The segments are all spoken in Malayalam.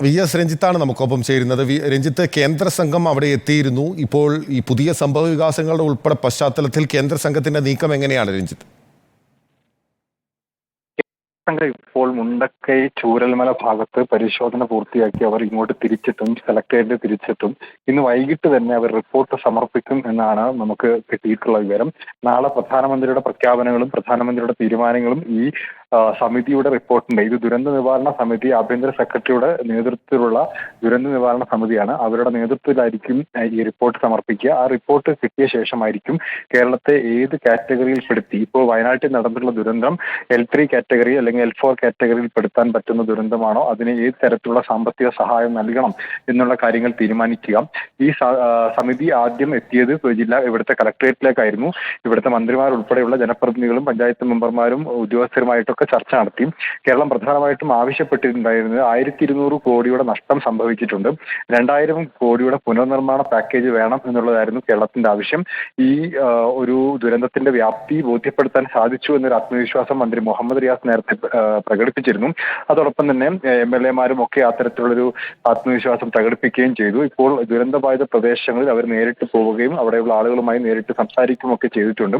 വി.എസ്. രഞ്ജിത്താണ് നമുക്കൊപ്പം ചേരുന്നത്. രഞ്ജിത്ത്, കേന്ദ്ര സംഘം അവിടെ എത്തിയിരുന്നു. ഇപ്പോൾ ഈ പുതിയ സംഭവ വികാസങ്ങളുടെ ഉൾപ്പെടെ പശ്ചാത്തലത്തിൽ കേന്ദ്ര സംഘത്തിന്റെ നീക്കം എങ്ങനെയാണ് രഞ്ജിത്ത്? ഇപ്പോൾ മുണ്ടക്കൈ ചൂരൽമല ഭാഗത്ത് പരിശോധന പൂർത്തിയാക്കി അവർ ഇങ്ങോട്ട് തിരിച്ചെത്തും, സെലക്ടറേറ്റ് തിരിച്ചെത്തും. ഇന്ന് വൈകിട്ട് തന്നെ അവർ റിപ്പോർട്ട് സമർപ്പിക്കും എന്നാണ് നമുക്ക് കിട്ടിയിട്ടുള്ള വിവരം. നാളെ പ്രധാനമന്ത്രിയുടെ പ്രഖ്യാപനങ്ങളും പ്രധാനമന്ത്രിയുടെ തീരുമാനങ്ങളും ഈ സമിതിയുടെ റിപ്പോർട്ടുണ്ട്. ഇത് ദുരന്ത നിവാരണ സമിതി, ആഭ്യന്തര സെക്രട്ടറിയുടെ നേതൃത്വത്തിലുള്ള ദുരന്ത നിവാരണ സമിതിയാണ്. അവരുടെ നേതൃത്വത്തിലായിരിക്കും ഈ റിപ്പോർട്ട് സമർപ്പിക്കുക. ആ റിപ്പോർട്ട് കിട്ടിയ ശേഷമായിരിക്കും കേരളത്തെ ഏത് കാറ്റഗറിയിൽ പെടുത്തി, ഇപ്പോൾ വയനാട്ടിൽ നടന്നിട്ടുള്ള ദുരന്തം L3 കാറ്റഗറി അല്ലെങ്കിൽ L4 കാറ്റഗറിയിൽ പെടുത്താൻ പറ്റുന്ന ദുരന്തമാണോ, അതിന് ഏത് തരത്തിലുള്ള സാമ്പത്തിക സഹായം നൽകണം എന്നുള്ള കാര്യങ്ങൾ തീരുമാനിക്കുക. ഈ സമിതി ആദ്യം എത്തിയത് ഇവിടുത്തെ കളക്ടറേറ്റിലേക്കായിരുന്നു. ഇവിടുത്തെ മന്ത്രിമാർ ഉൾപ്പെടെയുള്ള ജനപ്രതിനിധികളും പഞ്ചായത്ത് മെമ്പർമാരും ഉദ്യോഗസ്ഥരുമായിട്ടൊക്കെ ചർച്ച നടത്തി. കേരളം പ്രധാനമായിട്ടും ആവശ്യപ്പെട്ടിട്ടുണ്ടായിരുന്നത് 1200 കോടിയുടെ നഷ്ടം സംഭവിച്ചിട്ടുണ്ട്, 2000 കോടിയുടെ പുനർനിർമ്മാണ പാക്കേജ് വേണം എന്നുള്ളതായിരുന്നു കേരളത്തിന്റെ ആവശ്യം. ഈ ഒരു ദുരന്തത്തിന്റെ വ്യാപ്തി ബോധ്യപ്പെടുത്താൻ സാധിച്ചു എന്നൊരു ആത്മവിശ്വാസം മന്ത്രി മുഹമ്മദ് റിയാസ് നേരത്തെ പ്രകടിപ്പിച്ചിരുന്നു. അതോടൊപ്പം തന്നെ MLA-മാരും ഒക്കെ അത്തരത്തിലുള്ളൊരു ആത്മവിശ്വാസം പ്രകടിപ്പിക്കുകയും ചെയ്തു. ഇപ്പോൾ ദുരന്തബാധിത പ്രദേശങ്ങളിൽ അവർ നേരിട്ട് പോവുകയും അവിടെയുള്ള ആളുകളുമായി നേരിട്ട് സംസാരിക്കുകയും ഒക്കെ ചെയ്തിട്ടുണ്ട്.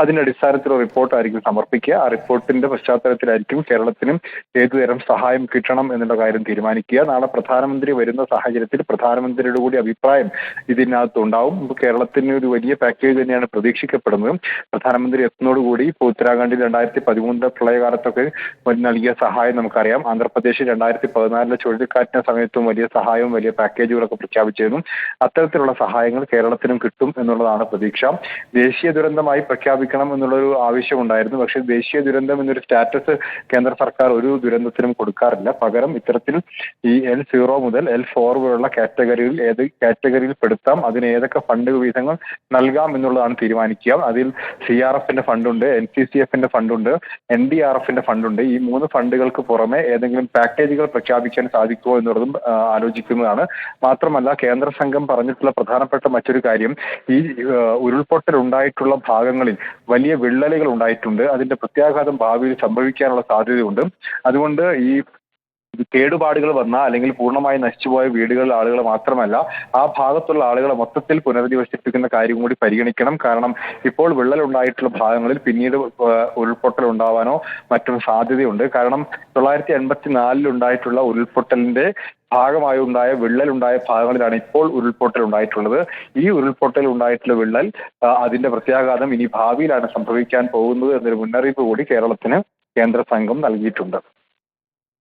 അതിന്റെ അടിസ്ഥാനത്തിലുള്ള റിപ്പോർട്ടായിരിക്കും സമർപ്പിക്കുക. ആ റിപ്പോർട്ടിന്റെ പശ്ചാത്തലത്തിലായിരിക്കും കേരളത്തിനും ഏതുതരം സഹായം കിട്ടണം എന്നുള്ള കാര്യം തീരുമാനിക്കുക. നാളെ പ്രധാനമന്ത്രി വരുന്ന സാഹചര്യത്തിൽ പ്രധാനമന്ത്രിയുടെ കൂടി അഭിപ്രായം ഇതിനകത്ത് ഉണ്ടാവും. കേരളത്തിന് ഒരു വലിയ പാക്കേജ് തന്നെയാണ് പ്രതീക്ഷിക്കപ്പെടുന്നത്. പ്രധാനമന്ത്രി എത്തുന്നതോടുകൂടി ഇപ്പോൾ ഉത്തരാഖണ്ഡിൽ 2013 പ്രളയകാലത്തൊക്കെ നൽകിയ സഹായം നമുക്കറിയാം. ആന്ധ്രാപ്രദേശിൽ 2014 ചുഴലിക്കാറ്റിന്റെ സമയത്തും വലിയ സഹായവും വലിയ പാക്കേജുകളൊക്കെ പ്രഖ്യാപിച്ചിരുന്നു. അത്തരത്തിലുള്ള സഹായങ്ങൾ കേരളത്തിനും കിട്ടും എന്നുള്ളതാണ് പ്രതീക്ഷ. ദേശീയ ദുരന്തമായി പ്രഖ്യാപിക്കണം എന്നുള്ളൊരു ആവശ്യമുണ്ടായിരുന്നു. പക്ഷേ ദേശീയ ദുരന്തം എന്നൊരു സ്റ്റാറ്റസ് കേന്ദ്ര സർക്കാർ ഒരു ദുരന്തത്തിനും കൊടുക്കാറില്ല. പകരം ഇത്തരത്തിൽ ഈ L0 മുതൽ L4 വരെയുള്ള കാറ്റഗറിയിൽ ഏത് കാറ്റഗറിയിൽ പെടുത്താം, അതിന് ഏതൊക്കെ ഫണ്ട് വിഹിതങ്ങൾ നൽകാം എന്നുള്ളതാണ് തീരുമാനിക്കുക. അതിൽ CRF-ന്റെ ഫണ്ടുണ്ട്, NCCF-ന്റെ ഫണ്ടുണ്ട്, NDRF-ന്റെ ഫണ്ടുണ്ട്. ഈ 3 ഫണ്ടുകൾക്ക് പുറമെ ഏതെങ്കിലും പാക്കേജുകൾ പ്രഖ്യാപിക്കാൻ സാധിക്കുമോ എന്നുള്ളതും ആലോചിക്കുന്നതാണ്. മാത്രമല്ല കേന്ദ്ര സംഘം പറഞ്ഞിട്ടുള്ള പ്രധാനപ്പെട്ട മറ്റൊരു കാര്യം, ഈ ഉരുൾപൊട്ടൽ ഉണ്ടായിട്ടുള്ള ഭാഗങ്ങളിൽ വലിയ വിള്ളലുകൾ ഉണ്ടായിട്ടുണ്ട്. അതിന്റെ പ്രത്യാഘാതം ഭാവിയിൽ സംഭവിക്കാനുള്ള സാധ്യതയുണ്ട്. അതുകൊണ്ട് ഈ കേടുപാടുകൾ വന്ന അല്ലെങ്കിൽ പൂർണ്ണമായി നശിച്ചുപോയ വീടുകളിലെ ആളുകൾ മാത്രമല്ല, ആ ഭാഗത്തുള്ള ആളുകളെ മൊത്തത്തിൽ പുനരധിവസിപ്പിക്കുന്ന കാര്യം കൂടി പരിഗണിക്കണം. കാരണം ഇപ്പോൾ വിള്ളലുണ്ടായിട്ടുള്ള ഭാഗങ്ങളിൽ പിന്നീട് ഉരുൾപൊട്ടൽ ഉണ്ടാവാനോ മറ്റും സാധ്യതയുണ്ട്. കാരണം 1984 ഉണ്ടായിട്ടുള്ള ഉരുൾപൊട്ടലിന്റെ ഭാഗമായി ഉണ്ടായ വിള്ളലുണ്ടായ ഭാഗങ്ങളിലാണ് ഇപ്പോൾ ഉരുൾപൊട്ടൽ ഉണ്ടായിട്ടുള്ളത്. ഈ ഉരുൾപൊട്ടൽ ഉണ്ടായിട്ടുള്ള വിള്ളൽ അതിന്റെ പ്രത്യാഘാതം ഇനി ഭാവിയിലാണ് സംഭവിക്കാൻ പോകുന്നത് എന്നൊരു മുന്നറിയിപ്പ് കൂടി കേരളത്തിന് കേന്ദ്ര സംഘം നൽകിയിട്ടുണ്ട്.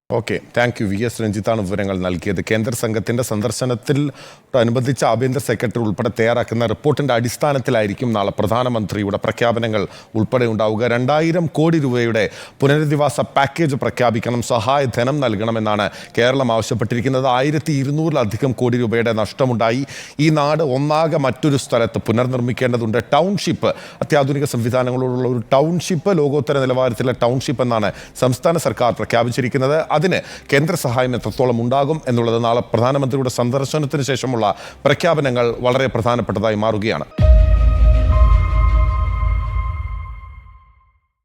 Okay, thank you. വി.എസ്. രഞ്ജിത്താണ് വിവരങ്ങൾ നൽകിയത്. കേന്ദ്ര സംഘത്തിന്റെ സന്ദർശനത്തിനോടനുബന്ധിച്ച് ആഭ്യന്തര സെക്രട്ടറി ഉൾപ്പെടെ തയ്യാറാക്കുന്ന റിപ്പോർട്ടിന്റെ അടിസ്ഥാനത്തിലായിരിക്കും നാളെ പ്രധാനമന്ത്രിയുടെ പ്രഖ്യാപനങ്ങൾ ഉൾപ്പെടെ ഉണ്ടാവുക. 2000 കോടി രൂപയുടെ പുനരധിവാസ പാക്കേജ് പ്രഖ്യാപിക്കണം, സഹായധനം നൽകണമെന്നാണ് കേരളം ആവശ്യപ്പെട്ടിരിക്കുന്നത്. 1200-ലധികം കോടി രൂപയുടെ നഷ്ടമുണ്ടായി. ഈ നാട് ഒന്നാകെ മറ്റൊരു സ്ഥലത്ത് പുനർനിർമ്മിക്കേണ്ടതുണ്ട്. ടൗൺഷിപ്പ്, അത്യാധുനിക സംവിധാനങ്ങളുള്ള ഒരു ടൗൺഷിപ്പ്, ലോകോത്തര നിലവാരത്തിലെ ടൗൺഷിപ്പ് എന്നാണ് സംസ്ഥാന സർക്കാർ പ്രഖ്യാപിച്ചിരിക്കുന്നത്. അതിന് കേന്ദ്ര സഹായം എത്രത്തോളം ഉണ്ടാകും എന്നുള്ളത് നാളെ പ്രധാനമന്ത്രിയുടെ സന്ദർശനത്തിന് ശേഷമുള്ള പ്രഖ്യാപനങ്ങൾ വളരെ പ്രധാനപ്പെട്ടതായി മാറുകയാണ്.